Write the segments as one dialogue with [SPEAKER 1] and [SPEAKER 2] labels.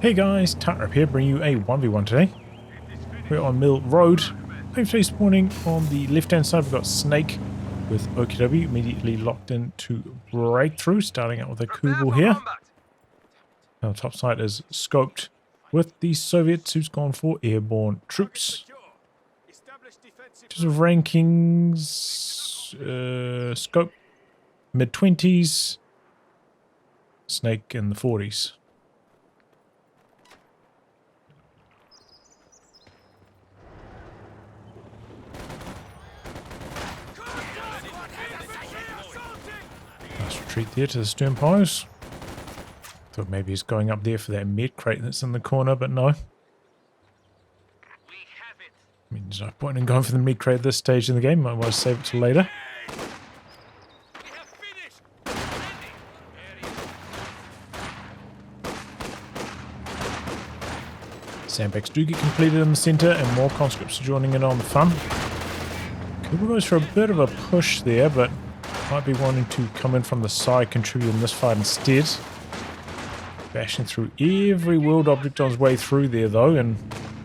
[SPEAKER 1] Hey guys, Tightrope here, bringing you a 1v1 today. We're on Mill Road. Hopefully spawning on the left-hand side, we've got Snake with OKW immediately locked into Breakthrough, starting out with a Kubel here. Now top side is scoped with the Soviets, who's gone for airborne troops. In terms of rankings, scope mid-20s, Snake in the 40s. Retreat there to the stern piles. Thought maybe he's going up there for that med crate that's in the corner, but no. I mean, there's no point in going for the med crate at this stage in the game. Might want to save it till later. Sandbags do get completed in the centre, and more conscripts are joining in on the fun. Kuba goes for a bit of a push there, but might be wanting to come in from the side, contribute in this fight instead. Bashing through every world object on his way through there though, and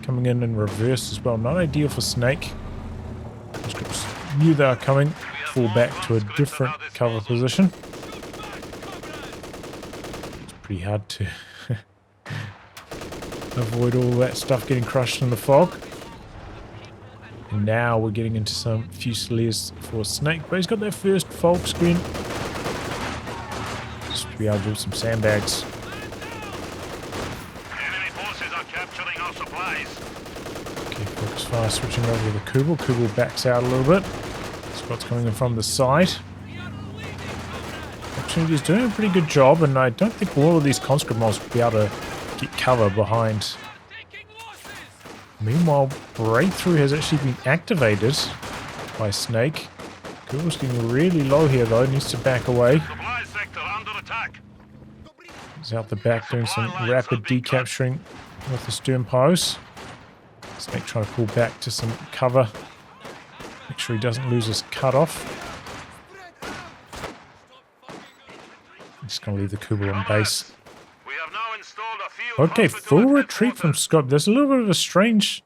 [SPEAKER 1] coming in reverse as well. Not ideal for Snake. Conscripts knew they were coming. Fall back to a different cover position. It's pretty hard to avoid all that stuff getting crushed in the fog. And now we're getting into some Fusiliers for Snake, but he's got that first fog screen. Just to be able to do some sandbags.
[SPEAKER 2] Enemy forces are capturing our supplies.
[SPEAKER 1] Okay, focus fire switching over to the Kubel. Kubel backs out a little bit. Scott's coming in from the side. Opportunity's doing a pretty good job, and I don't think all of these conscript mobs will be able to get cover behind. Meanwhile, Breakthrough has actually been activated by Snake. Kubel's getting really low here though, needs to back away.
[SPEAKER 2] Supply sector under attack.
[SPEAKER 1] He's out the back doing some rapid decapturing with the stern posts. Snake trying to pull back to some cover. Make sure he doesn't lose his cutoff. Just going to leave the Kubel on base.
[SPEAKER 2] We have now installed a field
[SPEAKER 1] Okay,
[SPEAKER 2] hospital
[SPEAKER 1] full
[SPEAKER 2] at
[SPEAKER 1] retreat from
[SPEAKER 2] headquarters.
[SPEAKER 1] scope. There's a little bit of a strange...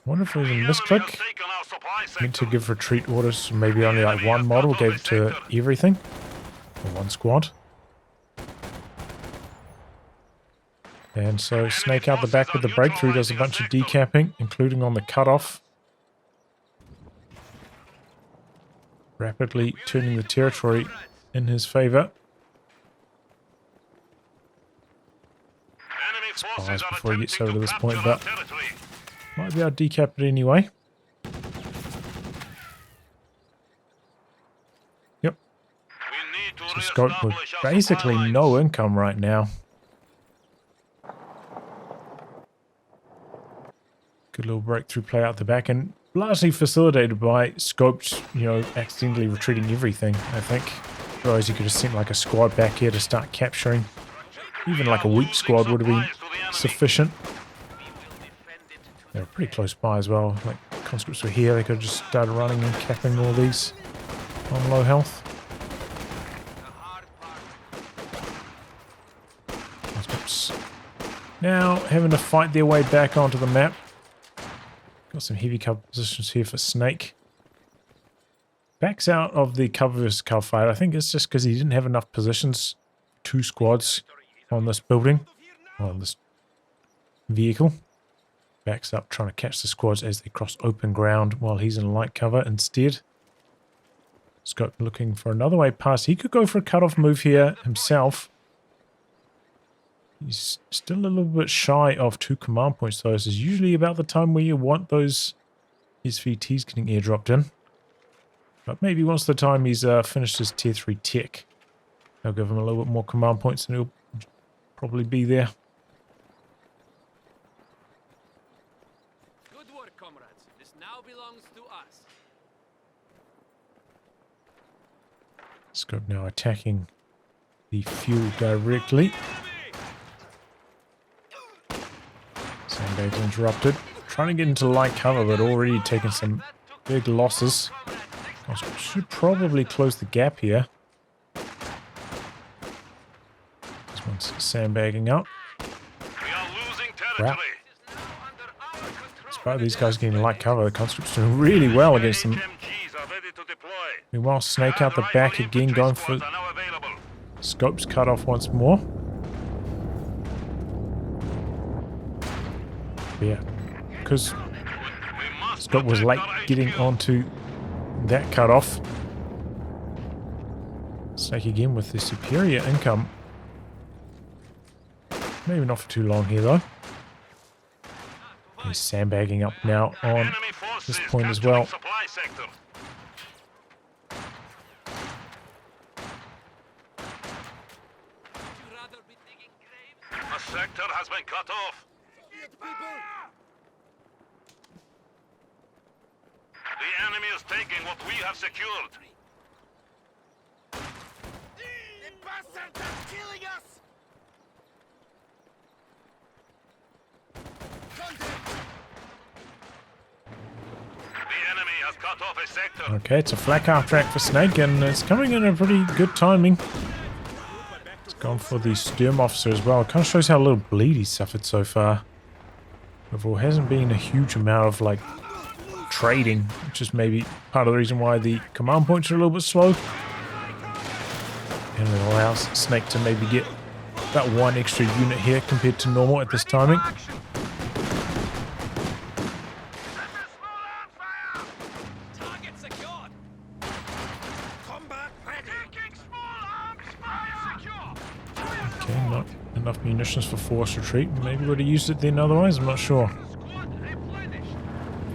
[SPEAKER 1] I wonder if it was a
[SPEAKER 2] The enemy
[SPEAKER 1] misclick.
[SPEAKER 2] has taken our supply
[SPEAKER 1] Meant to
[SPEAKER 2] sector.
[SPEAKER 1] give retreat orders, maybe only like one model, gave it to everything. Or one squad. And so Snake out the back with the Breakthrough does a bunch of decapping, including on the cutoff. Rapidly turning the territory in his favor.
[SPEAKER 2] Enemy forces
[SPEAKER 1] Spies
[SPEAKER 2] are
[SPEAKER 1] before he gets
[SPEAKER 2] attempting
[SPEAKER 1] over to this
[SPEAKER 2] capture
[SPEAKER 1] point,
[SPEAKER 2] our
[SPEAKER 1] but
[SPEAKER 2] territory.
[SPEAKER 1] might be able to decap it anyway. Yep.
[SPEAKER 2] We need to
[SPEAKER 1] So Scope with
[SPEAKER 2] reestablish our
[SPEAKER 1] basically
[SPEAKER 2] supply
[SPEAKER 1] no
[SPEAKER 2] lines.
[SPEAKER 1] income right now. Good little Breakthrough play out the back, and largely facilitated by Scoped, you know, accidentally retreating everything, I think. Otherwise, you could have sent like a squad back here to start capturing. Even like a weak squad would have been sufficient. They were pretty close by as well. Like, conscripts were here, they could have just started running and capping all these on low health. Conscripts now having to fight their way back onto the map. Got some heavy cover positions here for Snake. Backs out of the cover versus cover fight. I think it's just because he didn't have enough positions. 2 squads on this building, on this vehicle. Backs up trying to catch the squads as they cross open ground while he's in light cover instead. Scope looking for another way past. He could go for a cutoff move here himself. He's still a little bit shy of 2 command points though. This is usually about the time where you want those SVTs getting airdropped in. But maybe once the time he's finished his tier 3 tech, they'll give him a little bit more command points and he'll probably be there.
[SPEAKER 3] Good work, comrades. This now belongs to us.
[SPEAKER 1] Scope now attacking the fuel directly. Sandbags interrupted. Trying to get into light cover, but already taking some big losses. Should probably close the gap here. This one's sandbagging up.
[SPEAKER 2] territory.
[SPEAKER 1] Despite these guys getting light cover, the conscripts doing really well against them.
[SPEAKER 2] HMGs are ready to deploy.
[SPEAKER 1] Meanwhile, Snake out the back again, going for
[SPEAKER 2] Are now available.
[SPEAKER 1] scopes cut off once more. Yeah, because
[SPEAKER 2] We must
[SPEAKER 1] Scope was late
[SPEAKER 2] protect our
[SPEAKER 1] getting
[SPEAKER 2] HQ.
[SPEAKER 1] onto that cutoff. Snake again with the superior income. Maybe not for too long here though. He's sandbagging up now on
[SPEAKER 2] Enemy forces
[SPEAKER 1] this point as
[SPEAKER 2] capturing
[SPEAKER 1] well.
[SPEAKER 2] Supply sector.
[SPEAKER 3] Would you rather be digging graves?
[SPEAKER 2] A sector has been cut off. The enemy is taking what we have secured.
[SPEAKER 4] The bastards are killing us!
[SPEAKER 2] The enemy has cut off a sector.
[SPEAKER 1] Okay, it's a flak half track for Snake, and it's coming in a pretty good timing. It's gone for the Sturm officer as well. It kind of shows how little bleed he's suffered so far. Overall, hasn't been a huge amount of like trading, which is maybe part of the reason why the command points are a little bit slow. And it allows Snake to maybe get about one extra unit here compared to normal at this timing.
[SPEAKER 3] Target secured.
[SPEAKER 4] Combat ready!
[SPEAKER 2] Taking small arms fire. Secure.
[SPEAKER 1] Okay, not enough munitions for forced retreat. Maybe would have used it then otherwise, I'm not sure.
[SPEAKER 2] Squad replenished.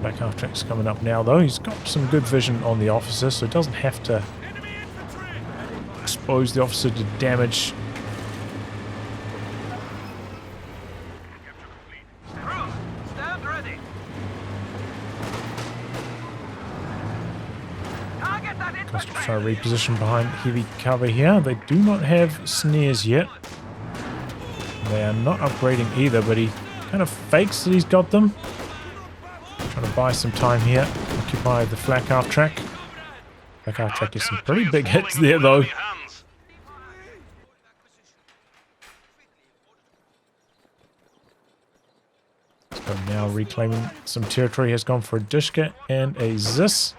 [SPEAKER 1] Back half track's coming up now though. He's got some good vision on the officer, so he doesn't have to
[SPEAKER 2] Enemy infantry.
[SPEAKER 1] expose the officer to damage.
[SPEAKER 2] Crew, stand ready. Target that
[SPEAKER 1] Conscripts trying to reposition behind heavy cover here. They do not have snares yet. They are not upgrading either, but he kind of fakes that he's got them. Trying to buy some time here. Occupy the flak half track. Flak half track is some pretty big hits there though. So now reclaiming some territory, has gone for a Dishka and a Zis.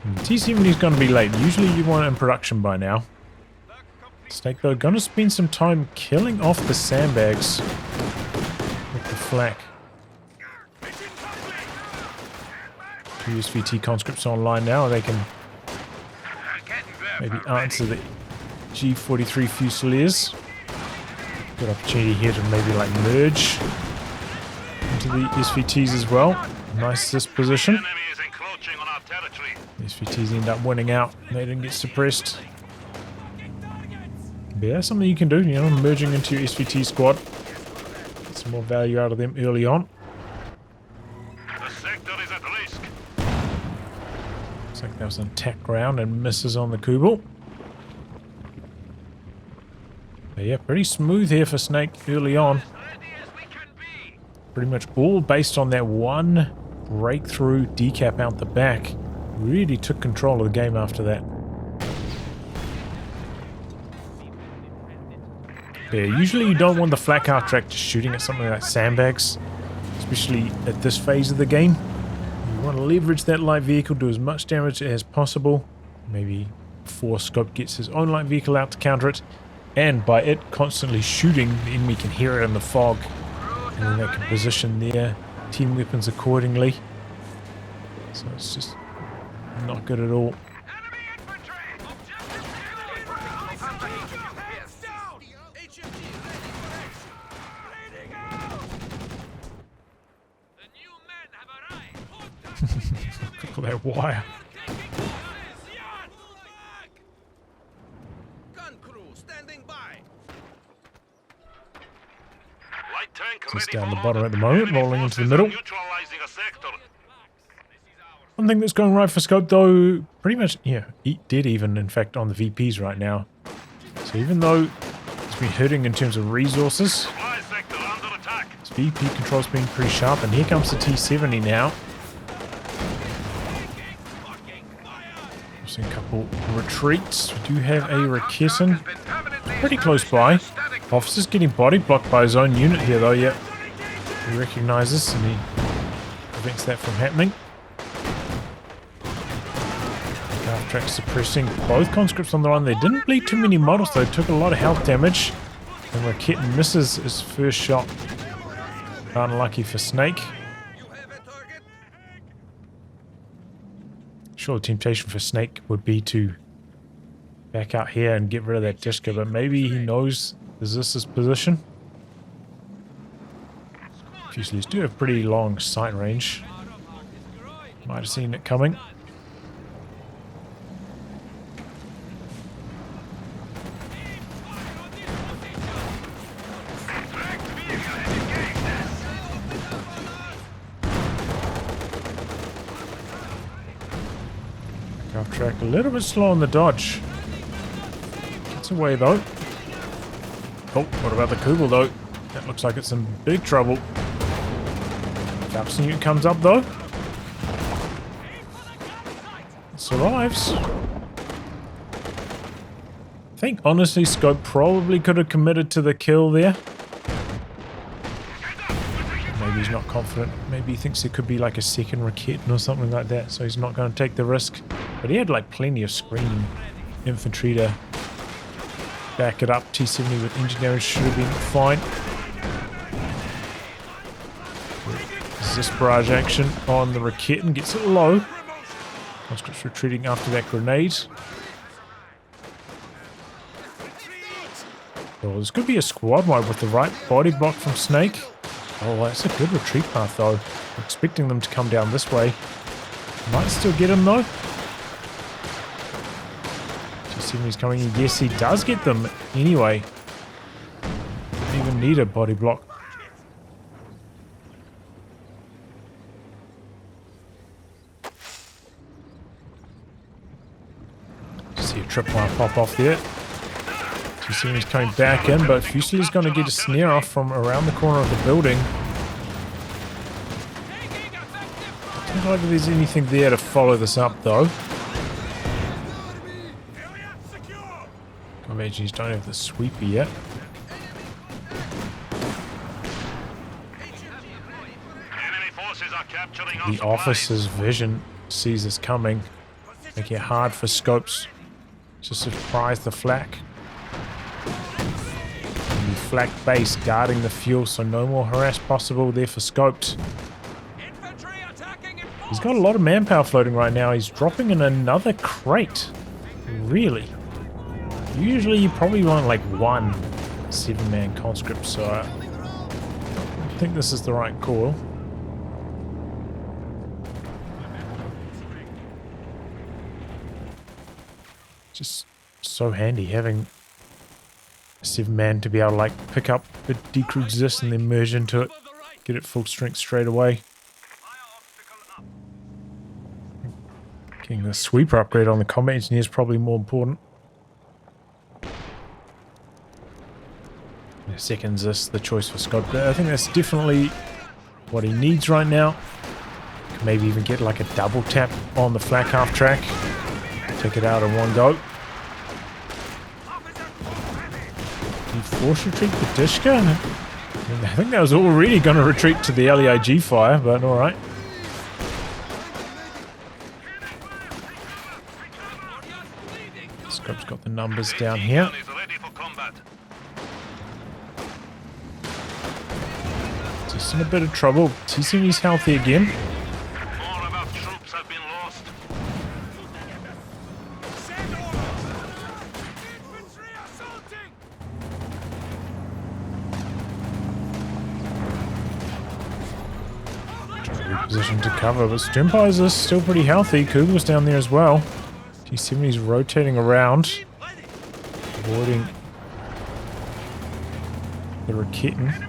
[SPEAKER 1] T70 is going to be late. Usually you want it in production by now. Snake though, going to spend some time killing off the sandbags with the flak. Two SVT conscripts online now. They can maybe answer the G43 Fusiliers. Good opportunity here to maybe like merge into the SVTs as well. Nice this position.
[SPEAKER 2] Enemy is encroaching on our territory.
[SPEAKER 1] The SVTs end up winning out. They didn't get suppressed. But yeah, something you can do, you know, merging into your SVT squad. Get some more value out of them early on.
[SPEAKER 2] The sector is at risk.
[SPEAKER 1] Looks like that was an attack round and misses on the Kubel. But yeah, pretty smooth here for Snake early on.
[SPEAKER 2] Ready as we can be.
[SPEAKER 1] Pretty much all based on that one breakthrough decap out the back. Really took control of the game after that. Yeah, usually you don't want the flak half track just shooting at something like sandbags, especially at this phase of the game. You want to leverage that light vehicle, do as much damage as possible. Maybe before Scope gets his own light vehicle out to counter it, and by it constantly shooting, the enemy can hear it in the fog, and then they can position their team weapons accordingly. So it's just not good at all.
[SPEAKER 2] Enemy infantry.
[SPEAKER 4] Hands down! HMG ready for action! Bleeding out!
[SPEAKER 3] The new men have arrived.
[SPEAKER 1] Look at that wire.
[SPEAKER 4] Gun crew standing by!
[SPEAKER 2] Light tank
[SPEAKER 1] Just
[SPEAKER 2] ready
[SPEAKER 1] down
[SPEAKER 2] for
[SPEAKER 1] the bottom
[SPEAKER 2] order.
[SPEAKER 1] at the moment,
[SPEAKER 2] Enemy
[SPEAKER 1] rolling into the
[SPEAKER 2] forces
[SPEAKER 1] middle.
[SPEAKER 2] are neutralizing a sector.
[SPEAKER 1] One thing that's going right for Scope though, pretty much, yeah, dead even in fact on the VPs right now. So even though it's been hurting in terms of resources,
[SPEAKER 2] Supply sector under attack.
[SPEAKER 1] his VP control's been pretty sharp, and here comes the T70 now. Just a couple retreats. We do have a Raketen pretty close by. Officer's getting body blocked by his own unit here though, yep. He recognizes and he prevents that from happening. Half track suppressing both conscripts on the run. They didn't bleed too many models though, took a lot of health damage. And Raketen misses his first shot. Unlucky for Snake. Sure, the temptation for Snake would be to back out here and get rid of that Dishka, but maybe he knows this is his position. Fusiliers do have pretty long sight range. Might have seen it coming. Off track a little bit slow on the dodge. Gets away though. Oh, what about the Kugel though? That looks like it's in big trouble. Falcon unit comes up though. Survives. I think honestly Scope probably could have committed to the kill there. Maybe he's not confident. Maybe he thinks it could be like a second Raketen or something like that, so he's not going to take the risk. But he had like plenty of screen infantry to back it up. T-70 with engineering should have been fine. This barrage action on the Raketen gets it low. Conscripts retreating after that grenade. Oh, this could be a squad wide with the right body block from Snake. Oh, that's a good retreat path though. I'm expecting them to come down this way. Might still get him though. T-70's coming in. Yes, he does get them anyway. Didn't even need a body block. See a tripwire pop off there. T-70's coming back in, but Fusilier's going to get a snare off from around the corner of the building. Don't know if there's anything there to follow this up though. I imagine he's don't have the sweeper yet. The officer's vision sees us coming, making it hard for Scopes to surprise the flak. And the flak base guarding the fuel, so no more harass possible there for Scopes. He's got a lot of manpower floating right now. He's dropping in another crate. Really? Usually you probably want like one 7-man conscript, so I think this is the right call. Just so handy having a 7-man to be able to like pick up the decrew exist and then merge into it, get it full strength straight away. Getting the sweeper upgrade on the combat engineer is probably more important. Seconds this the choice for Scott. I think that's definitely what he needs right now. Could maybe even get like a double tap on the flak half track. Take it out in one go. Can he force retreat the Dishka? I think that was already going to retreat to the LEIG fire, but alright. Scope's got the numbers down here. Just in a bit of trouble. T-70's healthy again.
[SPEAKER 2] More of our troops have been lost.
[SPEAKER 1] Reposition to cover, but Stimpers is still pretty healthy. Kugel's down there as well. T-70's rotating around, avoiding the Raketen.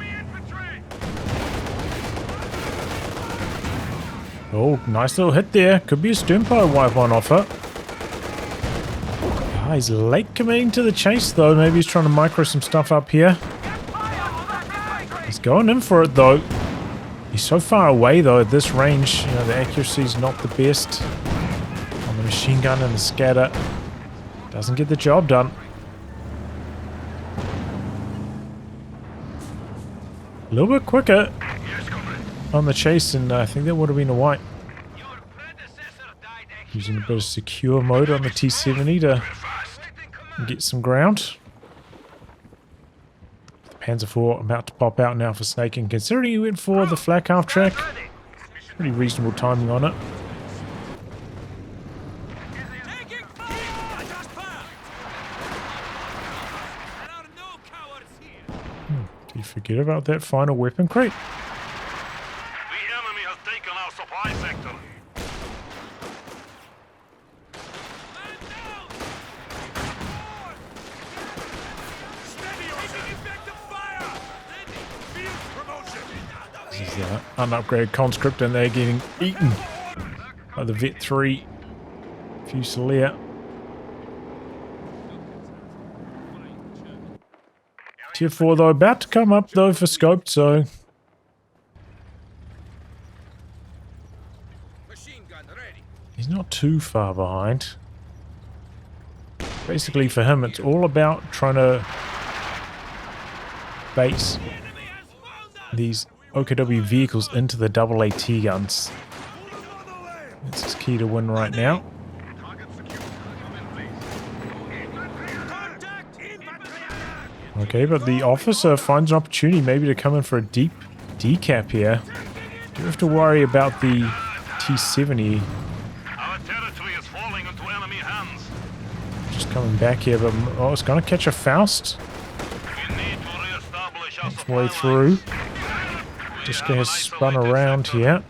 [SPEAKER 1] Oh, nice little hit there. Could be a Sturmpo wipe on offer. Ah, he's late committing to the chase though. Maybe he's trying to micro some stuff up here. He's going in for it though. He's so far away though at this range. You know, the accuracy's not the best on the machine gun and the scatter doesn't get the job done. A little bit quicker on the chase, and I think that would have been a white. Using a bit of secure mode on the T-70 to get some ground. The Panzer IV about to pop out now for Snake, and considering he went for the flak half track, pretty reasonable timing on it. Do you forget about that final weapon crate?
[SPEAKER 2] The enemy has taken our supply sector.
[SPEAKER 1] This is the unupgraded conscript, and they're getting eaten by the Vet 3 Fusilier. Tier 4 though, about to come up though for scoped, so
[SPEAKER 4] Machine gun ready.
[SPEAKER 1] he's not too far behind. Basically for him it's all about trying to base these OKW vehicles into the AAT guns. That's his key to win right now. Okay, but the officer finds an opportunity maybe to come in for a deep decap here. Do you have to worry about the T-70
[SPEAKER 2] Our territory is falling into enemy hands.
[SPEAKER 1] just coming back here? But oh, it's going to catch a Faust.
[SPEAKER 2] We need to re-establish our
[SPEAKER 1] Its
[SPEAKER 2] supply
[SPEAKER 1] way through.
[SPEAKER 2] lines.
[SPEAKER 1] Disco has spun around here.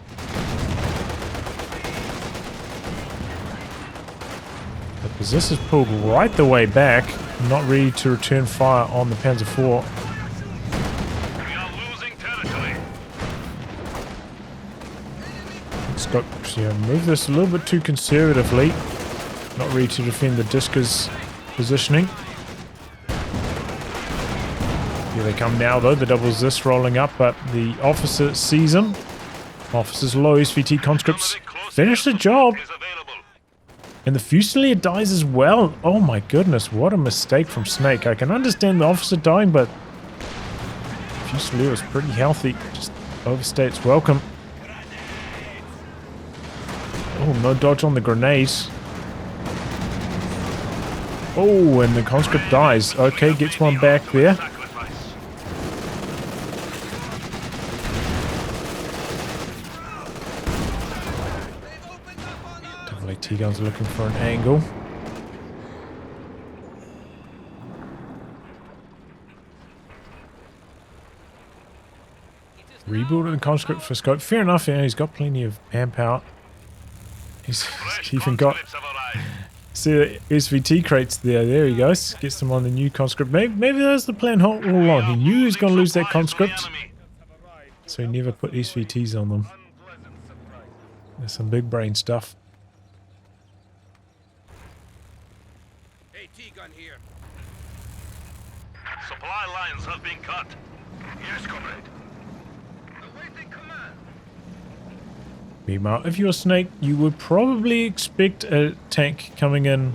[SPEAKER 1] The possessor's pulled right the way back, not ready to return fire on the Panzer IV.
[SPEAKER 2] We are losing territory.
[SPEAKER 1] It's got to move this a little bit too conservatively. Not ready to defend the Disca's positioning. Here they come now though, the doubles this rolling up, but the officer sees him. Officer's low, SVT conscripts finish the job.
[SPEAKER 2] Is available.
[SPEAKER 1] And the Fusilier dies as well. Oh my goodness, what a mistake from Snake. I can understand the officer dying, but Fusilier was pretty healthy. Just overstates welcome. Oh, no dodge on the grenades. Oh, and the conscript dies. Okay, gets one back there.
[SPEAKER 2] Sacrifice.
[SPEAKER 1] T-guns are looking for an angle. Rebuilding the conscript for scope. Fair enough, yeah, he's got plenty of manpower. He's
[SPEAKER 2] Fresh
[SPEAKER 1] even got
[SPEAKER 2] conscripts have arrived.
[SPEAKER 1] see the SVT crates there. There he goes. Gets them on the new conscript. Maybe that's the plan all along. He knew he was going to lose that conscript, so he never put SVTs on them. There's some big brain stuff.
[SPEAKER 4] AT gun here.
[SPEAKER 2] Supply lines have been cut. Yes, comrade.
[SPEAKER 4] Awaiting command.
[SPEAKER 1] Meanwhile, if you're Snake, you would probably expect a tank coming in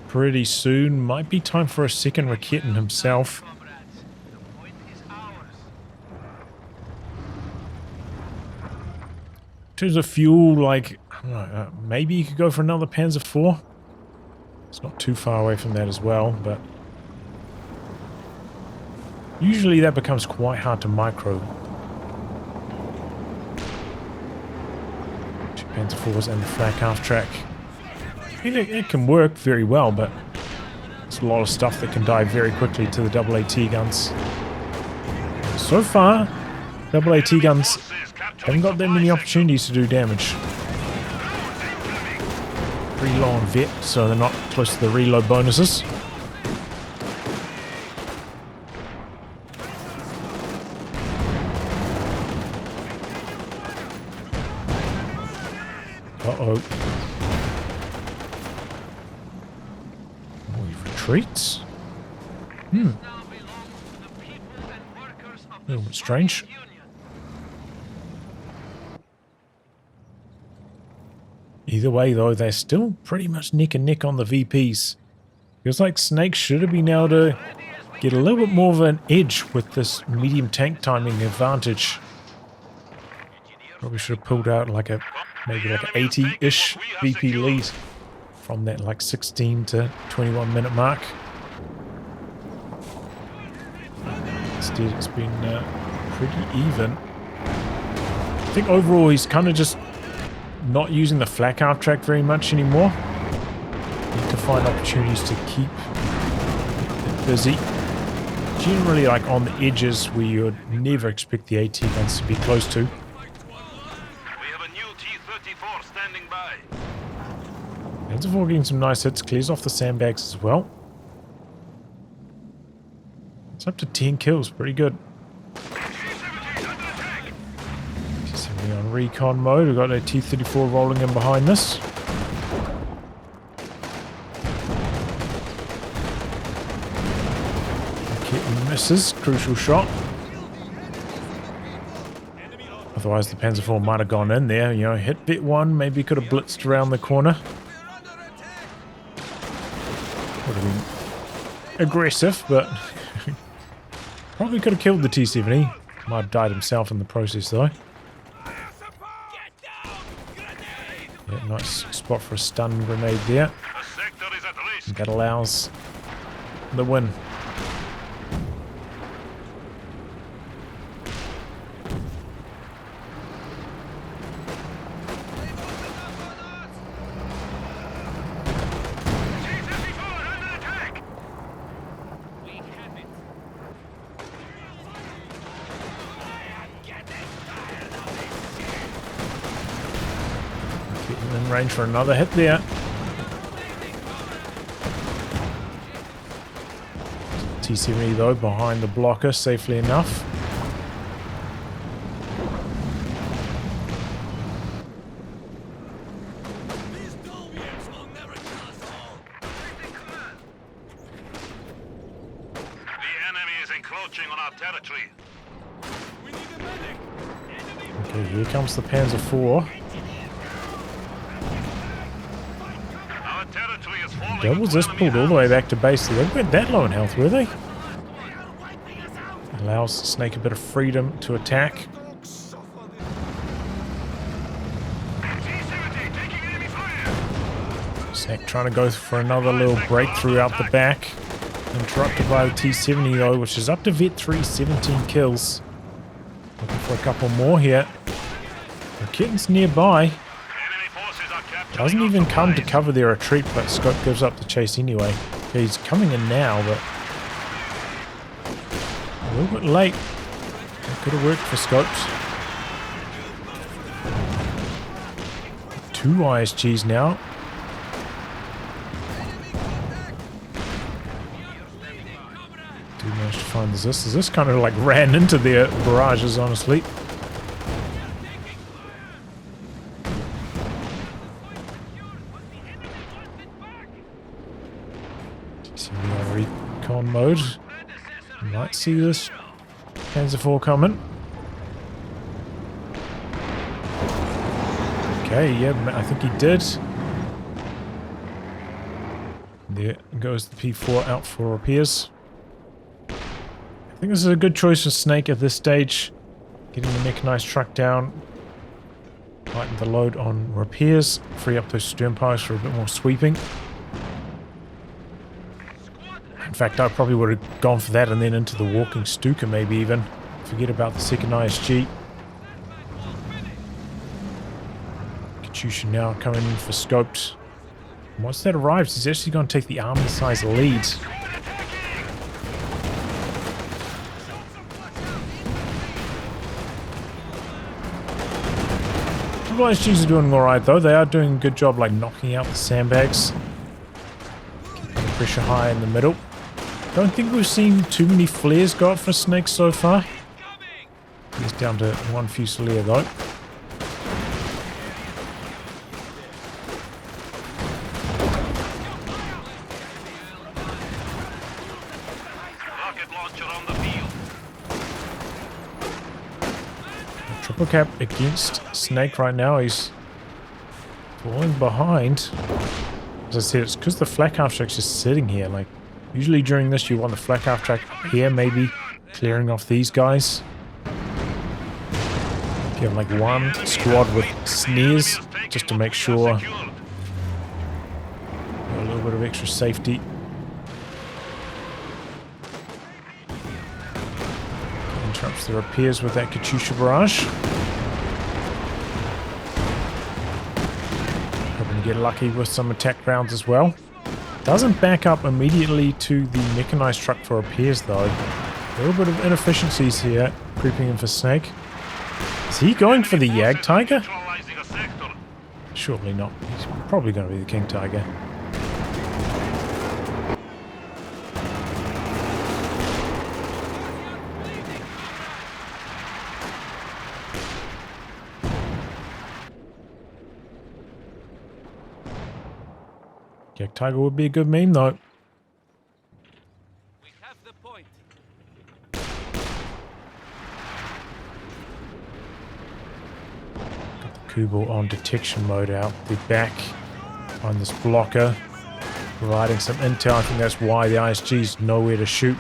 [SPEAKER 1] pretty soon. Might be time for a second Raketin himself.
[SPEAKER 3] Comrades, the point is ours.
[SPEAKER 1] In terms of fuel, like, I don't know, maybe you could go for another Panzer IV. It's not too far away from that as well, but usually that becomes quite hard to micro. Two Panzer IVs and the flak half track. I mean, it can work very well, but it's a lot of stuff that can die very quickly to the AAT guns. So far, AAT guns haven't got that many opportunities to do damage. Pretty low on vet, so they're not close to the reload bonuses. Uh-oh. Oh, he retreats? Hmm.
[SPEAKER 3] Now belongs to the people and workers of
[SPEAKER 1] A
[SPEAKER 3] the
[SPEAKER 1] little bit strange.
[SPEAKER 3] Union.
[SPEAKER 1] Either way, though, they're still pretty much neck and neck on the VPs. Feels like Snake should have been able to get a little bit more of an edge with this medium tank timing advantage. Probably should have pulled out like a maybe like an 80-ish VP lead from that like 16 to 21 minute mark. Instead, it's been pretty even. I think overall he's kind of just not using the flak half track very much anymore. Need to find opportunities to keep it busy. Generally like on the edges where you would never expect the AT guns to be close to.
[SPEAKER 2] We have a new T-34 standing by.
[SPEAKER 1] Panzer IV getting some nice hits, clears off the sandbags as well. It's up to 10 kills, pretty good. T-70 on recon mode, we've got a T-34 rolling in behind this. Kitten misses, crucial shot. Otherwise the Panzer IV might have gone in there, you know, hit bit one, maybe could have blitzed around the corner. Would have been aggressive, but probably could have killed the T-70. Might have died himself in the process though. Yeah, nice spot for a stun grenade there.
[SPEAKER 2] The sector is at risk.
[SPEAKER 1] That allows the win. In range for another hit there. T-70 though behind the blocker safely enough.
[SPEAKER 2] The enemy is encroaching on our territory.
[SPEAKER 1] Okay, here comes the Panzer IV.
[SPEAKER 2] Our territory is falling.
[SPEAKER 1] Doubles this pulled all the way back to base. They weren't that low in health, were they? Allows Snake a bit of freedom to attack. Snake trying to go for another little breakthrough out the back. Interrupted by the T-70 though, which is up to Vet 3, 17 kills. Looking for a couple more here. The Kitten's nearby.
[SPEAKER 2] Enemy forces are capturing
[SPEAKER 1] Doesn't even come to cover their retreat, but Scott gives up the chase anyway. Okay, he's coming in now, but a little bit late. That could have worked for Scopes. 2 ISGs now. Do manage to find this. This kind of like ran into their barrages, honestly. Recon mode. You might see this Panzer IV coming. Okay, yeah, I think he did. There goes the P4 out for repairs. I think this is a good choice for Snake at this stage. Getting the mechanized truck down. Lighten the load on repairs. Free up those stern piles for a bit more sweeping. In fact, I probably would have gone for that and then into the walking Stuka maybe even. Forget about the second ISG. Katyusha now coming in for scoped. And once that arrives, he's actually going to take the army size lead. The ISGs are doing alright though. They are doing a good job like knocking out the sandbags. Keeping the pressure high in the middle. Don't think we've seen too many flares go up for Snake so far. He's down to 1 Fusilier though.
[SPEAKER 2] Rocket launcher on the field.
[SPEAKER 1] Triple cap against Snake right now. He's Falling behind. As I said, it's because the flak half track's just sitting here. Like, usually during this, you want the flak half track here, maybe clearing off these guys. If you have like one squad with snares, just to make sure a little bit of extra safety. Interrupts the repairs with that Katyusha barrage. Hoping to get lucky with some attack rounds as well. Doesn't back up immediately to the mechanized truck for repairs though. A little bit of inefficiencies here, creeping in for Snake. Is he going for the Yag Tiger? Surely not. He's probably going to be the King Tiger. Yag Tiger would be a good meme though.
[SPEAKER 3] We have the point.
[SPEAKER 1] Got the Kubel on detection mode out the back on this blocker, providing some intel. I think that's why the ISG's nowhere to shoot.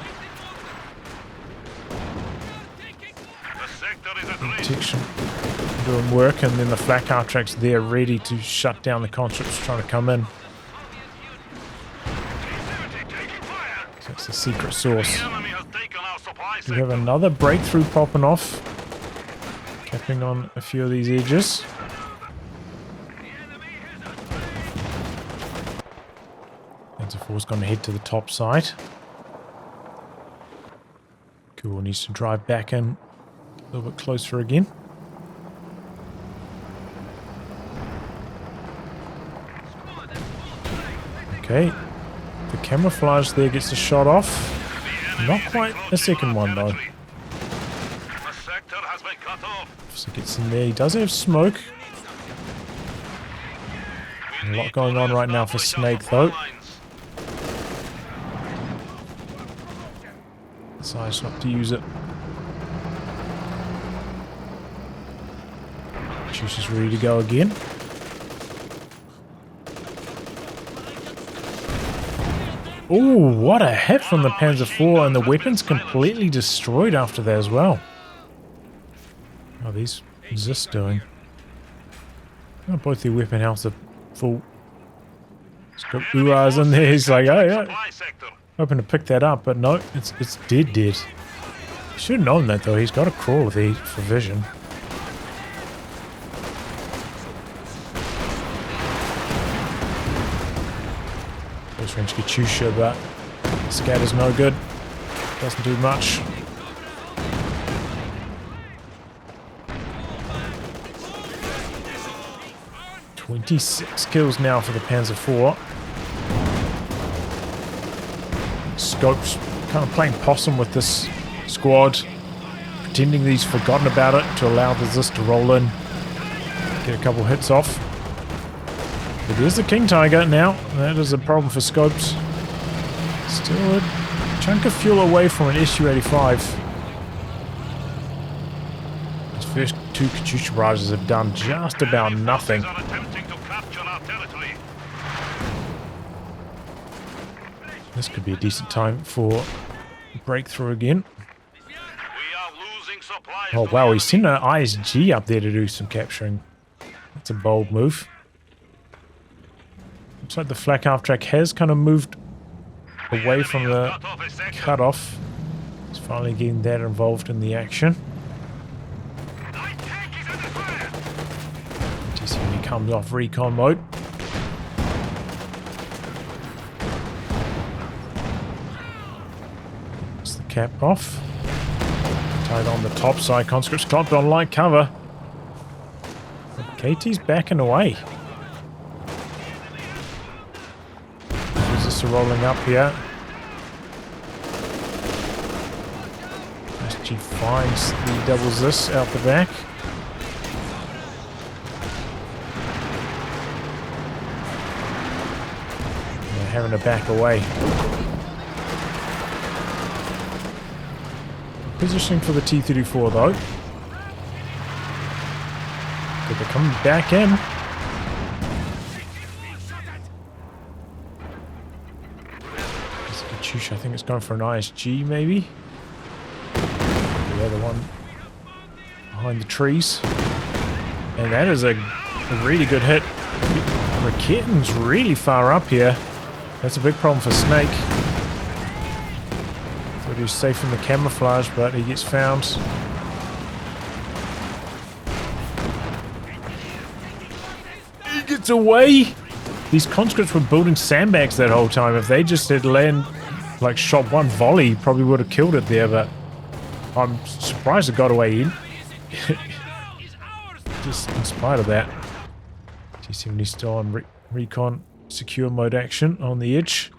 [SPEAKER 1] Detection doing work, and then the flak half track's there ready to shut down the conscripts trying to come in. So it's a secret source. We have another breakthrough popping off, capping on a few of these edges. Panzer IV's going to head to the top side. Cool, needs to drive back in a little bit closer again. Okay, the camouflage there gets a shot off. Not quite a second one though. So gets in there. He does have smoke. A lot going on right now for Snake though. Decides not to use it. Juice is ready to go again. Ooh, what a hit from the Panzer IV, and the weapon's completely destroyed after that as well. How are these Zis doing? Oh, both their weapon health are full. He's got Uras in there, he's like, oh yeah. Hoping to pick that up, but no, it's dead. Should have known that though, he's got a crawler there for vision. Close range Katyusha, but scatter's no good. Doesn't do much. "26 kills now for the Panzer IV. Scope's kind of playing possum with this squad, pretending that he's forgotten about it to allow the Zis to roll in, get a couple hits off. But there's the King Tiger now. That is a problem for Scopes. Still a chunk of fuel away from an SU-85. His first two Katyusha barrages have done just about nothing. This could be a decent time for breakthrough again. Oh wow, he's sent an ISG up there to do some capturing. That's a bold move. Looks like the flak half track has kind of moved away from the cutoff. He's finally getting that involved in the action. Just when he comes off recon mode. That's the cap off. Tied on the top side. Conscripts clocked on light cover. But KT's backing away. Are rolling up here. SG finds the double Zis out the back. They're having to back away. Positioning for the T-34 though. But they're coming back in. Choosh, I think it's going for an ISG maybe. The other one behind the trees. And that is a really good hit. Raketten's really far up here. That's a big problem for Snake. Thought he was safe from the camouflage, but he gets found. He gets away! These conscripts were building sandbags that whole time. If they just had like shot one volley, probably would have killed it there, but I'm surprised it got away in. Just in spite of that. T-70 still on recon secure mode action on the edge.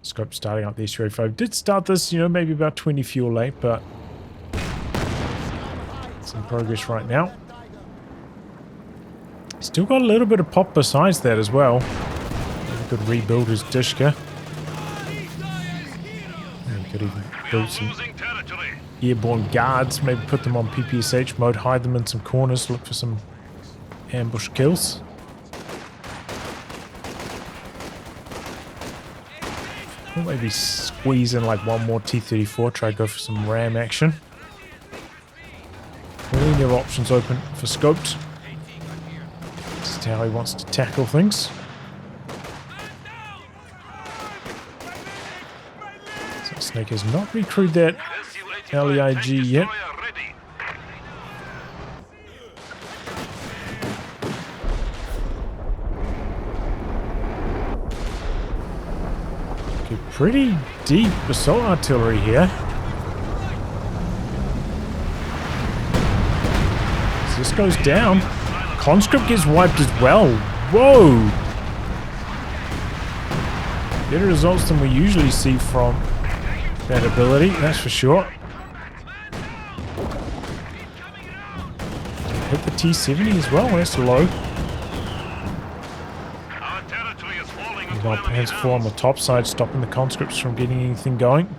[SPEAKER 1] Scope starting up the S-385. Did start this, you know, maybe about 20 fuel late, but it's in progress right now. Still got a little bit of pop besides that as well. Maybe could rebuild his Dishka. He could even build some airborne guards, maybe put them on PPSH mode, hide them in some corners, look for some ambush kills. Or maybe squeeze in like one more T-34, try to go for some ram action. Plenty of options open for Scoped. This is how he wants to tackle things. So Snake has not recruited that LEIG yet. Okay, pretty deep assault artillery here. So this goes down. Conscript gets wiped as well. Whoa! Better results than we usually see from that ability, that's for sure. Hit the T-70 as well, that's low. We've got Panzer IV on the top side, stopping the conscripts from getting anything going.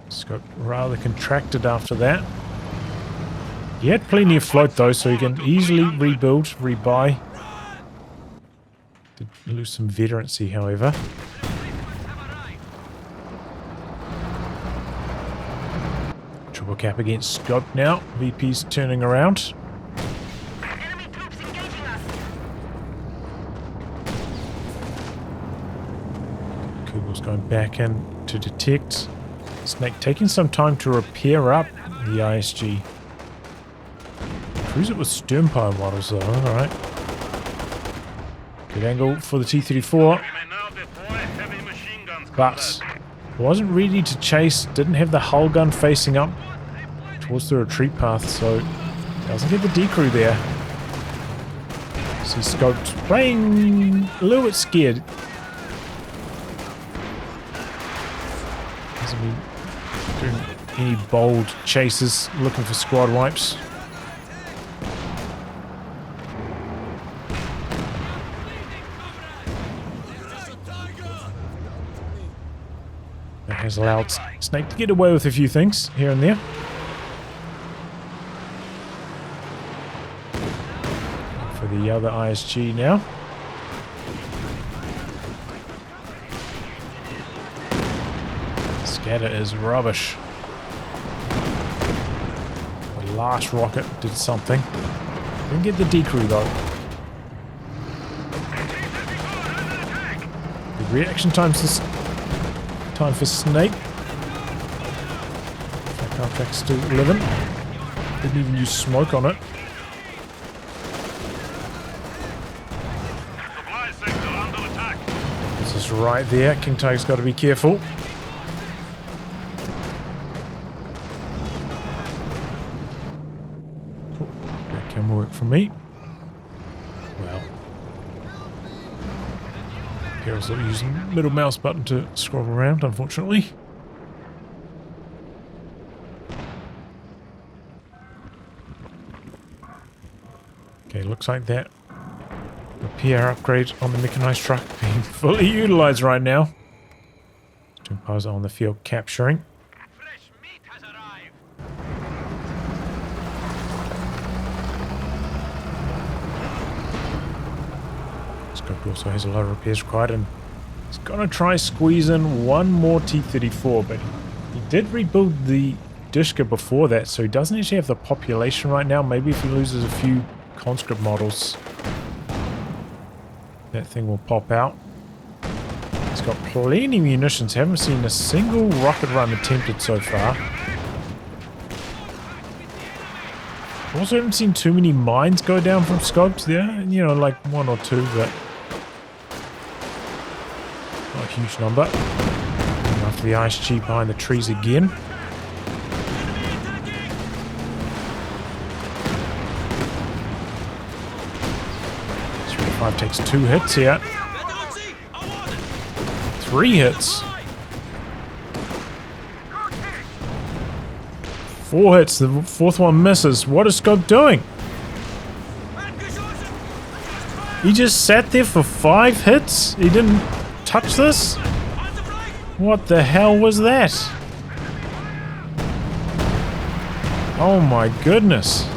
[SPEAKER 1] Scope rather contracted after that. He had plenty of float though, so he can easily rebuild, rebuy. Did lose some veterancy, however. Triple cap against Scope now. VP's turning around.
[SPEAKER 3] Enemy troops engaging us.
[SPEAKER 1] Kugel's going back in to detect. Snake taking some time to repair up the ISG. Cruise it with sternpower models though, alright. Good angle for the T-34. But wasn't ready to chase, didn't have the hull gun facing up towards the retreat path, so doesn't get the decrew there. See Scoped playing a little bit scared. Hasn't been doing any bold chases, looking for squad wipes. That has allowed Snake to get away with a few things here and there. For the other ISG now. Scatter is rubbish. The last rocket did something. Didn't get the decrew though. The reaction times this time for Snake. Our track's still living. Didn't even use smoke on it. This is right there. King Tiger's got to be careful. Cool. That can work for me. Well. Carol's not using the middle mouse button to scroll around, unfortunately. Okay, looks like that repair upgrade on the mechanized truck being fully utilized right now. Sternpower's on the field capturing.
[SPEAKER 3] Fresh meat has arrived.
[SPEAKER 1] Scope also has a lot of repairs required, and He's gonna try squeeze in one more T-34, but he did rebuild the Dishka before that, so he doesn't actually have the population right now. Maybe if he loses a few conscript models, that thing will pop out. He's got plenty of munitions. Haven't seen a single rocket run attempted so far. Also haven't seen too many mines go down from scopes there. You know, like one or two, but not a huge number. And after the ISG behind the trees again. Five takes 2 hits here. 3 hits. 4 hits. The 4th one misses. What is Scope doing? He just sat there for 5 hits? He didn't touch this? What the hell was that? Oh my goodness.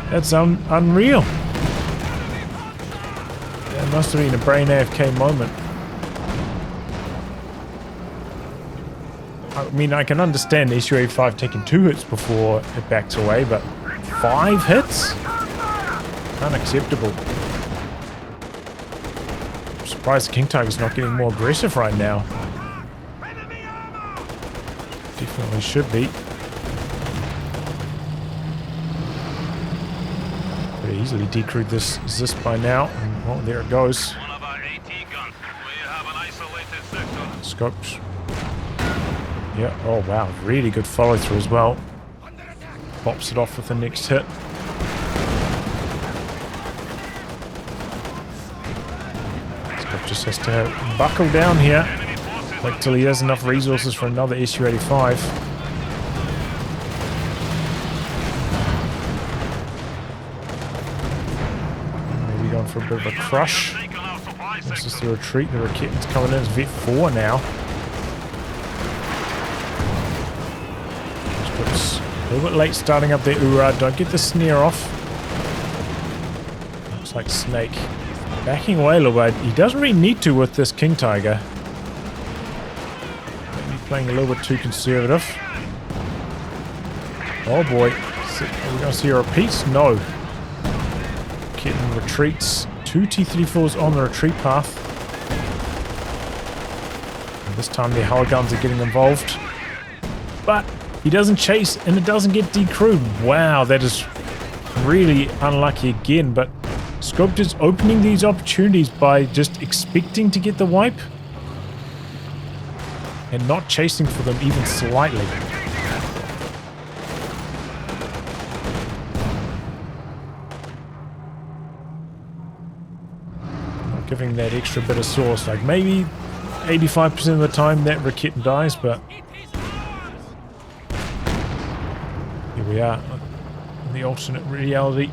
[SPEAKER 1] That's unreal. That must have been a brain AFK moment. I mean, I can understand SU-85 taking 2 hits before it backs away, but 5 hits? Unacceptable. I'm surprised the King Tiger's not getting more aggressive right now. Definitely should be. Could easily decrewed this by now. And, well, there it goes.
[SPEAKER 2] One of our AT guns. We have an isolated sector.
[SPEAKER 1] Scopes. Yeah, oh wow, really good follow through as well. Pops it off with the next hit. Scope just has to buckle down here. Wait till he has enough resources for another SU-85. Maybe going for a bit of a crush. This is the retreat. The Raket's coming in as Vet 4 now. A little bit late starting up there, Urad. Don't get the snare off. Looks like Snake backing away a little bit. He doesn't really need to with this King Tiger. Maybe playing a little bit too conservative. Oh boy. Are we going to see a repeat? No. Kitten retreats. 2 T-34s on the retreat path. And this time the hull guns are getting involved. But he doesn't chase, and it doesn't get decrewed. Wow, that is really unlucky again, but Scope is opening these opportunities by just expecting to get the wipe and not chasing for them even slightly. Not giving that extra bit of sauce, like maybe 85% of the time that Raketen dies, but we are in the alternate reality.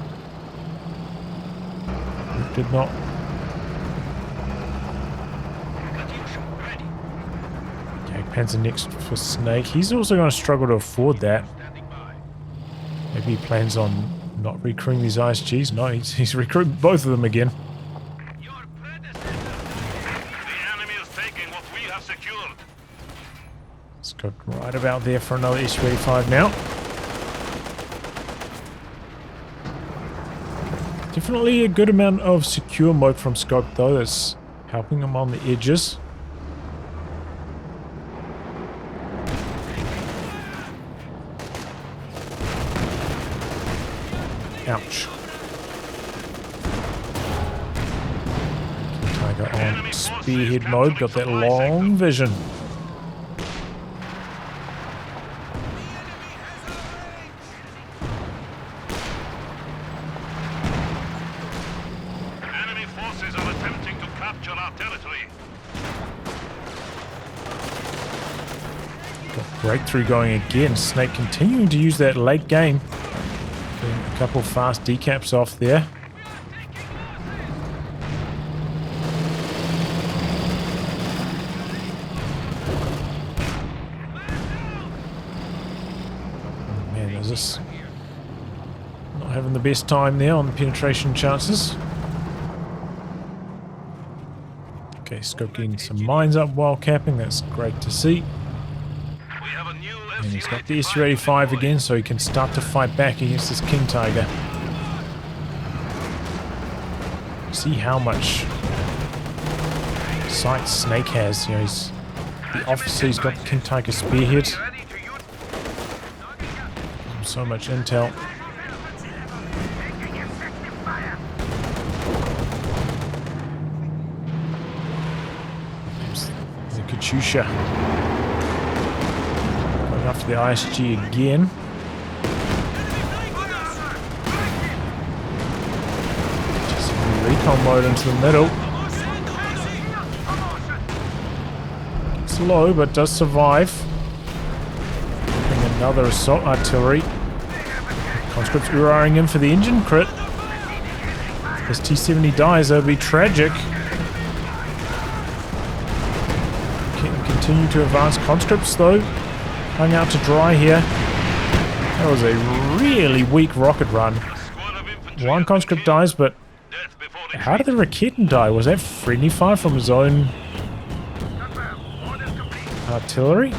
[SPEAKER 1] We did not. Okay, Panzer next for Snake. He's also going to struggle to afford that. Maybe he plans on not recruiting these ISGs. No, he's recruiting both of them again. Let's go right about there for another SU-85 now. Definitely a good amount of secure mode from Scope though, that's helping him on the edges. Ouch. Tiger on spearhead mode, got that long vision. Breakthrough going again. Snake continuing to use that late game. Getting a couple fast decaps off there. Oh man, is this not having the best time there on the penetration chances? Okay, Scope getting some mines up while capping. That's great to see.
[SPEAKER 2] We have a new
[SPEAKER 1] And he's got the SU-85 again, so he can start to fight back against this King Tiger. See how much sight Snake has. You know, he's the officer. He's got the King Tiger spearhead. So much intel. The Katyusha. Going after the ISG again. Just recon mode into the middle. Gets low, but does survive. Bring another assault artillery. Conscripts URing in for the engine crit. As T-70 dies, that would be tragic. Continue to advance. Conscripts, though, hung out to dry here. That was a really weak rocket run. One conscript dies, but how did the Raketen die? Was that friendly fire from his own artillery?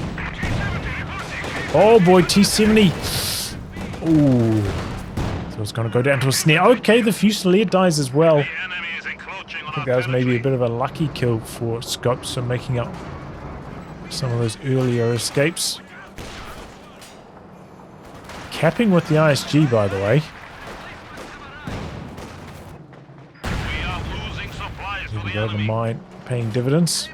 [SPEAKER 1] Oh boy, T-70. Ooh. So it's going to go down to a snare. Okay, the Fusilier dies as well. I think that was maybe a bit of a lucky kill for Scope, so making up some of those earlier escapes. Capping with the ISG, by the way. Here we go, the mine paying dividends.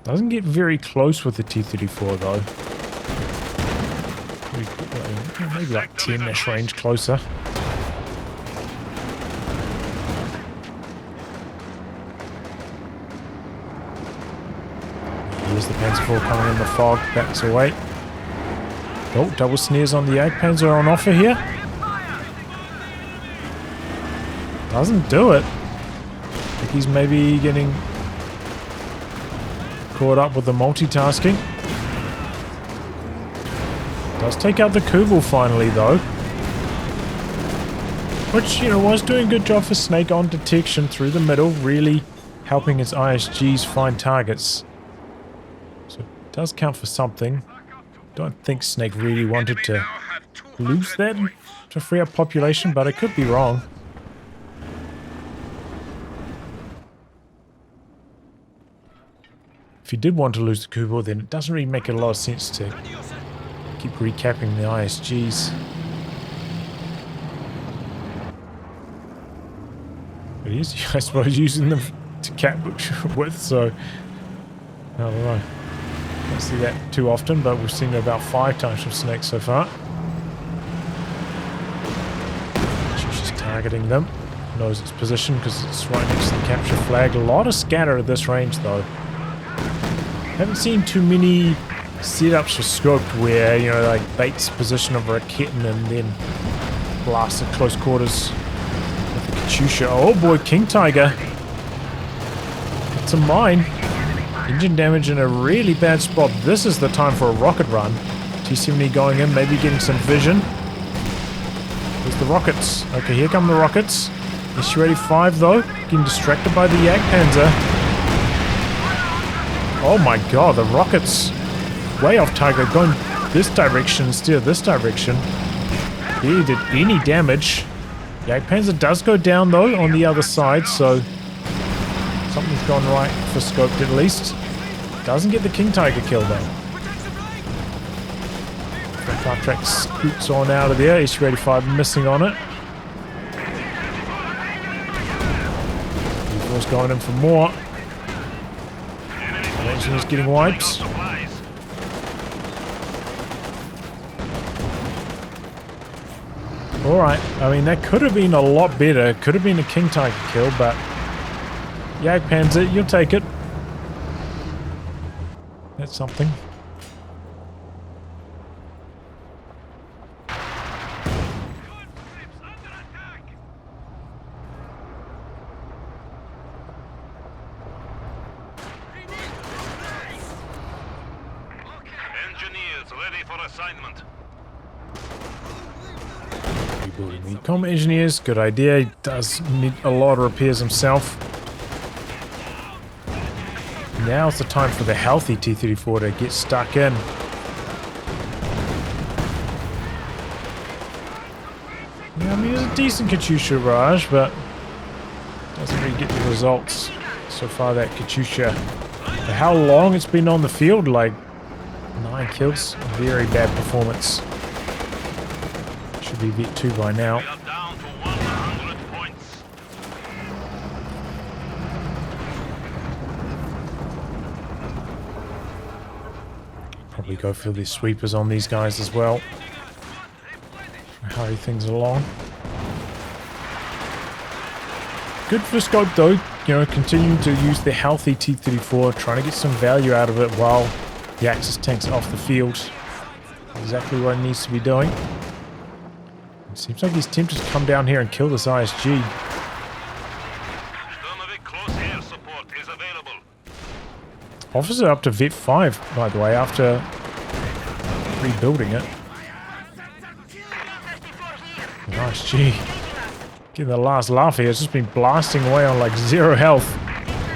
[SPEAKER 1] Doesn't get very close with the T-34 though. Maybe like 10-ish range closer. Here's the Panzer IV coming in the fog, backs away. Oh, double snares on the Jagdpanzer on offer here. Doesn't do it. I think he's maybe getting caught up with the multitasking. Does take out the Kubel finally, though. Which, you know, was doing a good job for Snake on detection through the middle, really helping his ISGs find targets. So it does count for something. Don't think Snake really wanted to lose that to free up population, but I could be wrong. If he did want to lose the Kubel, then it doesn't really make a lot of sense to keep recapping the ISGs. But he is, I suppose, using them to cap with, so I don't know. Don't see that too often, but we've seen it about 5 times from Snake so far. She's just targeting them. Knows its position because it's right next to the capture flag. A lot of scatter at this range, though. Haven't seen too many setups for Scoped where, you know, like baits position of a Raketen and then blast at close quarters with the Katyusha. Oh boy, King Tiger. It's a mine. Engine damage in a really bad spot. This is the time for a rocket run. T-70 going in, maybe getting some vision. There's the rockets. Okay, here come the rockets. SU-85 though, getting distracted by the Jagdpanzer. Oh my god, the rockets way off target, going this direction instead of this direction. He did any damage. Jagdpanzer does go down though on the other side, so something's gone right for Scoped at least. Doesn't get the King Tiger kill though. Fast track scoots on out of there. SU-85 missing on it. He was going in for more. Engine is getting wipes. Alright, I mean that could have been a lot better. Could have been a King Tiger kill, but Jagdpanzer, you'll take it. That's something.
[SPEAKER 2] Engine units ready for assignment.
[SPEAKER 1] Rebuilding the combat engineers, good idea. He does need a lot of repairs himself. Now's the time for the healthy T-34 to get stuck in. Yeah, I mean, it's a decent Katyusha barrage, but doesn't really get the results so far. That Katyusha, for how long it's been on the field, like 9 kills, very bad performance. Should be Vet 2 by now.
[SPEAKER 2] We are down to 100 points.
[SPEAKER 1] Probably go for the sweepers on these guys as well. Hurry things along. Good for scope though, you know, continuing to use the healthy T-34, trying to get some value out of it while the Axis tank's off the field. Exactly what it needs to be doing. It seems like he's tempted to come down here and kill this ISG.
[SPEAKER 2] Sturmovik close air support is available.
[SPEAKER 1] Officer up to Vet 5, by the way, after rebuilding it. Nice, gee. Getting the last laugh here. It's just been blasting away on like 0 health.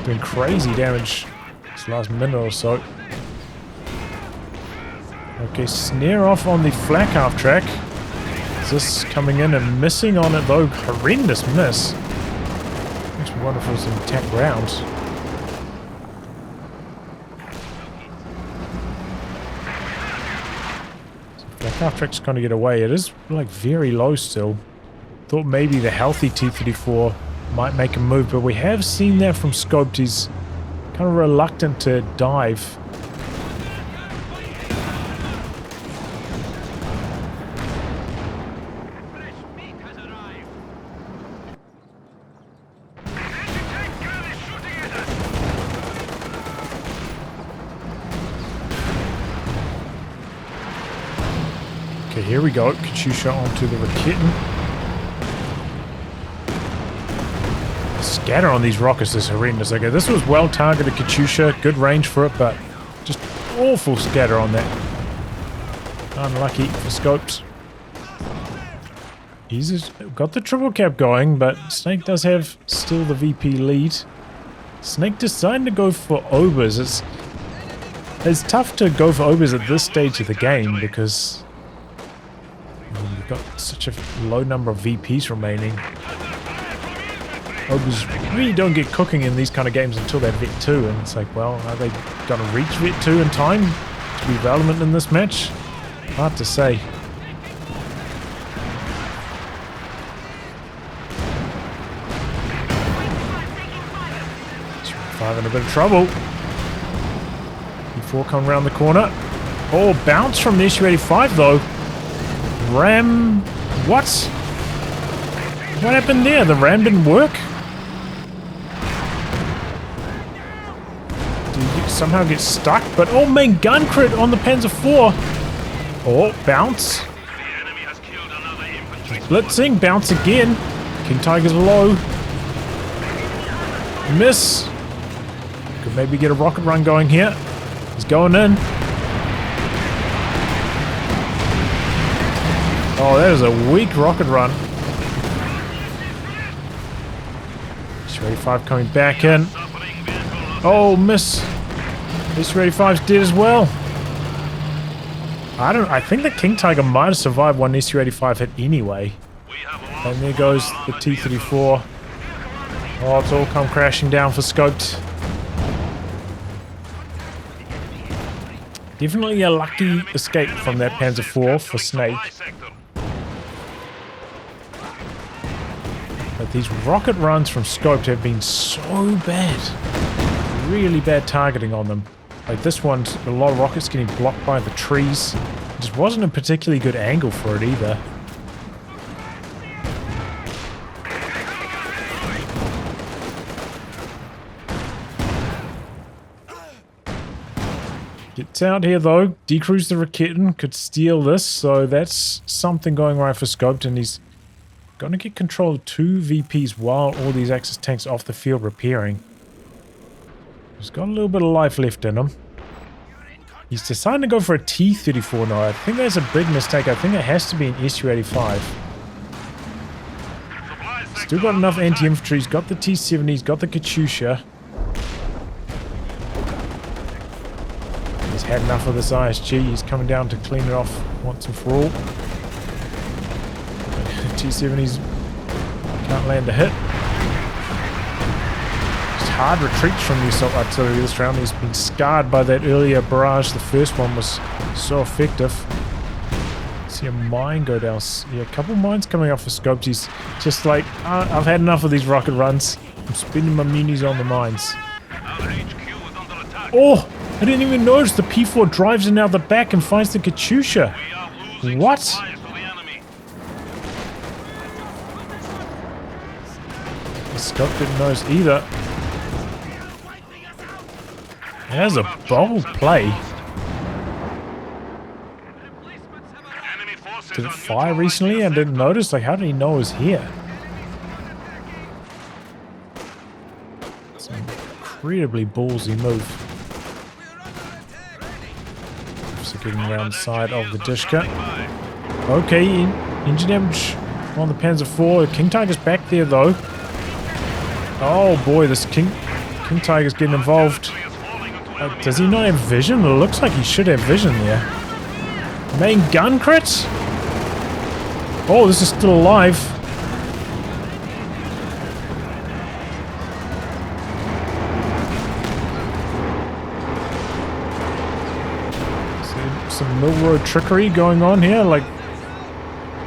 [SPEAKER 1] Doing crazy damage this last minute or so. Okay, snare off on the flak half track. Is this coming in and missing on it though? Horrendous miss. Makes me wonder if it was an attack round. Flak half track's going to get away. It is like very low still. Thought maybe the healthy T-34 might make a move, but we have seen that from Scoped. He's kind of reluctant to dive. Okay, here we go. Katyusha onto the Raketin. Scatter on these rockets is horrendous. Okay, this was well targeted Katyusha, good range for it, but just awful scatter on that. Unlucky for Scopes. He's got the triple cap going, but Snake does have still the VP lead. Snake deciding to go for Obers. It's tough to go for Obers at this stage of the game because you've got such a low number of VPs remaining. Obers really don't get cooking in these kind of games until they're Vet 2, and it's like, well, are they going to reach Vet 2 in time to be relevant in this match? Hard to say. Five in a bit of trouble. E4 coming around the corner. Oh, bounce from the Su-85 though. Ram... What? What happened there? The ram didn't work? Somehow get stuck, but oh, main gun crit on the Panzer IV. Oh, bounce. Blitzing, bounce again. King Tiger's low. Miss. Could maybe get a rocket run going here. He's going in. Oh, that is a weak rocket run. Su-85 coming back in. Oh, miss. Su-85's dead as well. I think the King Tiger might have survived one Su-85 hit anyway. And there goes the T-34. Oh, it's all come crashing down for Scoped. Definitely a lucky escape from that Panzer IV for Snake. But these rocket runs from Scoped have been so bad. Really bad targeting on them. Like this one, a lot of rockets getting blocked by the trees. It just wasn't a particularly good angle for it either. Gets out here though, decrews the Raketin, could steal this, so that's something going right for Scoped, and he's going to get control of 2 VPs while all these Axis tanks off the field repairing. He's got a little bit of life left in him. He's deciding to go for a T-34 now. I think that's a big mistake. I think it has to be an SU-85. Still got enough anti-infantry. He's got the T-70. He's got the Katyusha. He's had enough of this ISG. He's coming down to clean it off once and for all. T-70s can't land a hit. Just hard retreats from the assault artillery this round. He's been scarred by that earlier barrage. The first one was so effective. See a mine go down. Yeah, a couple mines coming off for scopes. He's just like, I've had enough of these rocket runs. I'm spending my munis on the mines. Oh, I didn't even notice the P4 drives in out the back and finds the Katyusha. What? The scope didn't notice either. That was a bold play. Did it fire recently and didn't notice? Like, how did he know it was here? It's an incredibly ballsy move. So getting around the side of the Dishka. Okay, engine damage on the Panzer IV. King Tiger's back there though. Oh boy, this King Tiger's getting involved. Does he not have vision? It looks like he should have vision there. Main gun crit? Oh, this is still alive. Some mill road trickery going on here. Like,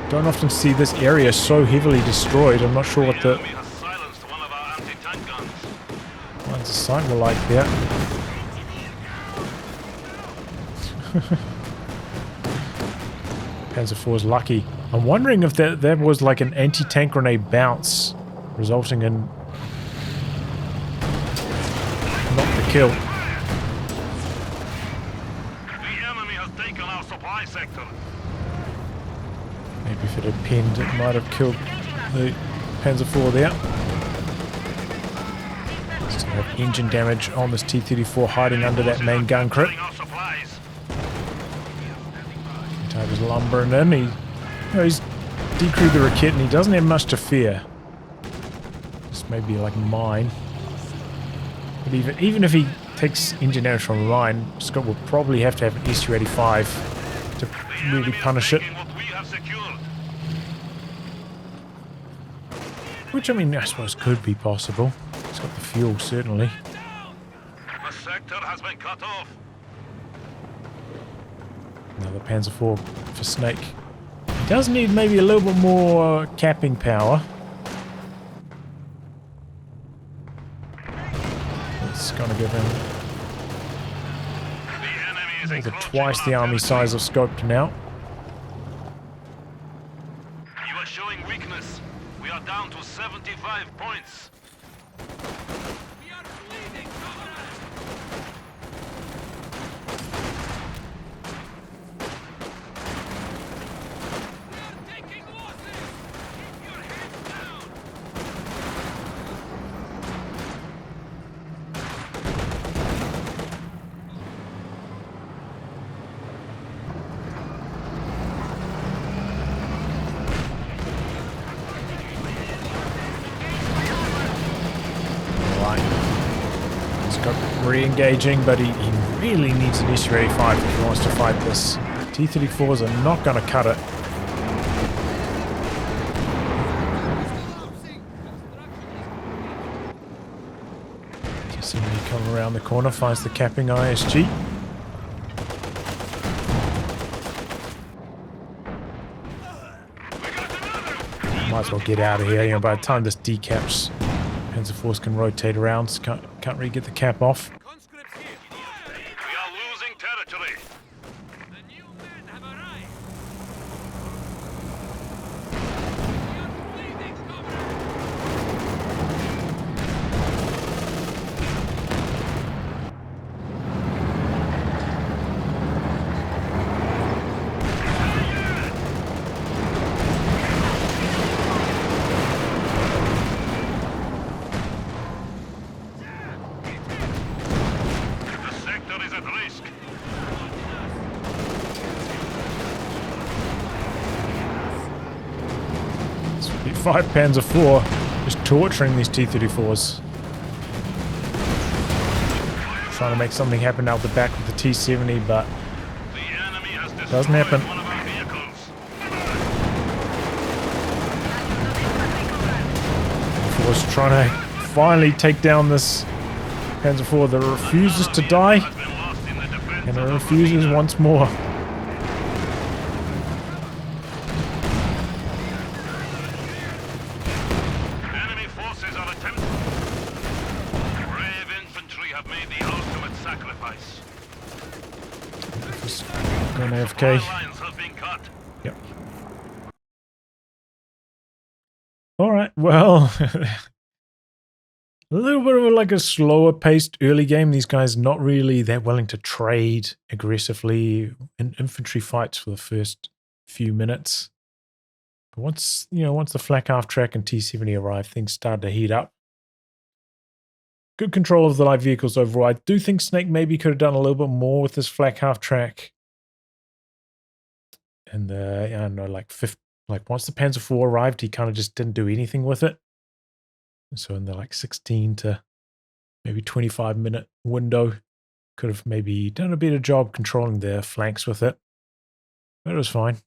[SPEAKER 1] don't often see this area so heavily destroyed. I'm not sure what the lines of sight were like there. Panzer IV is lucky. I'm wondering if that was like an anti-tank grenade bounce, resulting in not the kill.
[SPEAKER 2] The enemy has taken our supply sector.
[SPEAKER 1] Maybe if it had pinned, it might have killed the Panzer IV there. Still have engine damage on this T-34 hiding under that main gun crit. Tiger's lumbering in. He's decrewed the Rakit and he doesn't have much to fear. Just maybe like mine. But even if he takes engine damage from a mine, Scott will probably have to have an SU-85 to really punish it. Which, I mean, I suppose could be possible. He's got the fuel, certainly.
[SPEAKER 2] The sector has been cut off.
[SPEAKER 1] Another Panzer IV for Snake. He does need maybe a little bit more capping power. It's gonna give him twice the army size of Scoped now.
[SPEAKER 2] You are showing weakness. We are down to 75 points.
[SPEAKER 4] We are bleeding, comrades! We are taking losses! Keep your heads down!
[SPEAKER 1] Re-engaging, but he really needs an SU-85 if he wants to fight this. T-34s are not going to cut it. Just see when he comes around the corner, finds the capping ISG. Might as well get out of here. You know, by the time this decaps, Panzer IVs can rotate around. So can't really get the cap off.
[SPEAKER 4] Conscripts here!
[SPEAKER 2] We are losing territory.
[SPEAKER 4] The new men have arrived! We are bleeding, comrades!
[SPEAKER 1] 5 Panzer IV just torturing these T-34s. Trying to make something happen out the back with the T-70, but
[SPEAKER 2] The enemy has
[SPEAKER 1] doesn't happen.
[SPEAKER 2] one of our vehicles.
[SPEAKER 1] Was trying to finally take down this Panzer IV that refuses to die,
[SPEAKER 2] Has been lost in the defense
[SPEAKER 1] and it
[SPEAKER 2] of our
[SPEAKER 1] refuses
[SPEAKER 2] arena.
[SPEAKER 1] once more.
[SPEAKER 2] Enemy forces are attempting. Brave infantry have made the ultimate sacrifice.
[SPEAKER 1] Just going AFK.
[SPEAKER 2] Lines have been cut.
[SPEAKER 1] Yep. Alright, well, a little bit of like a slower paced early game. These guys not really that willing to trade aggressively in infantry fights for the first few minutes. But once, once the flak half track and T-70 arrive, things start to heat up. Good control of the light vehicles overall. I do think Snake maybe could have done a little bit more with this flak half track. And I don't know, like once the Panzer IV arrived, he kind of just didn't do anything with it. And so in the like 16 to maybe 25-minute window, could have maybe done a better job controlling their flanks with it. But it was fine.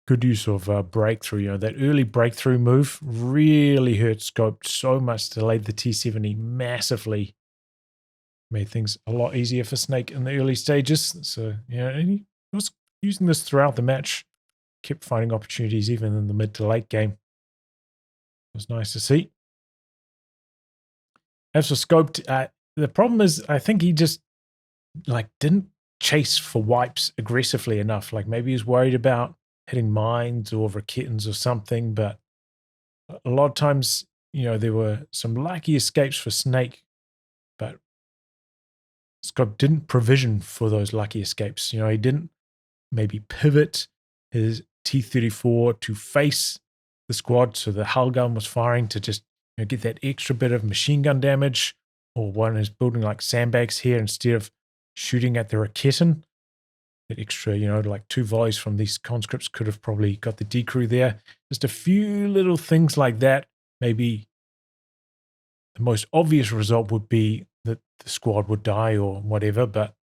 [SPEAKER 1] Good use of breakthrough. That early breakthrough move really hurt Scope so much, delayed the T-70 massively. Made things a lot easier for Snake in the early stages. So, and he was using this throughout the match. Kept finding opportunities even in the mid to late game. It was nice to see. As for Scope, the problem is I think he just didn't chase for wipes aggressively enough. Like maybe he was worried about hitting mines or Raketans or something, but a lot of times, there were some lucky escapes for Snake, but Scope didn't provision for those lucky escapes. He didn't maybe pivot his T-34 to face the squad so the hull gun was firing to just get that extra bit of machine gun damage, or one is building like sandbags here instead of shooting at the Raketan. That extra, like 2 volleys from these conscripts could have probably got the decrew there. Just a few little things like that. Maybe the most obvious result would be that the squad would die or whatever, but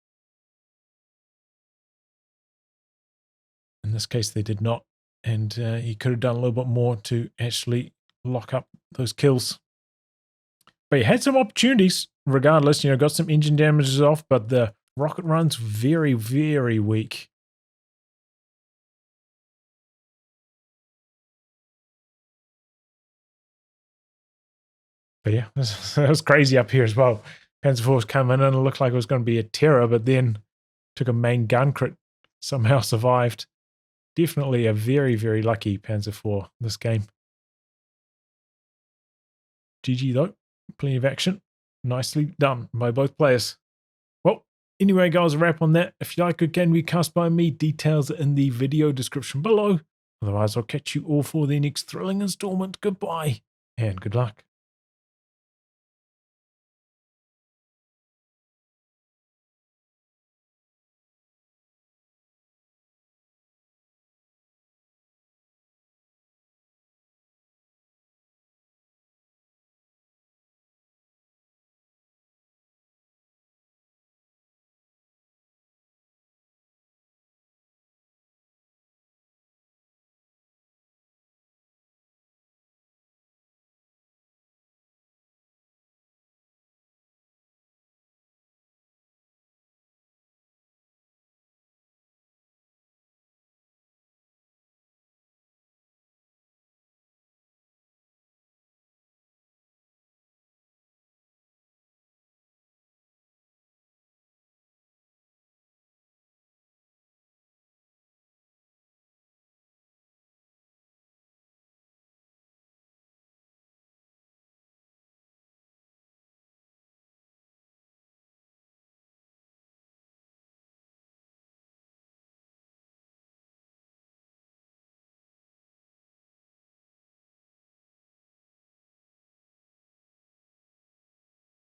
[SPEAKER 1] in this case they did not. And he could have done a little bit more to actually lock up those kills. But he had some opportunities regardless. Got some engine damages off, but the rocket run's very, very weak. But yeah, that was crazy up here as well. Panzer IV was coming in and it looked like it was going to be a terror, but then took a main gun crit, somehow survived. Definitely a very, very lucky Panzer IV this game. GG though, plenty of action. Nicely done by both players. Well, anyway, guys, a wrap on that. If you like what can be cast by me, details are in the video description below. Otherwise, I'll catch you all for the next thrilling installment. Goodbye and good luck.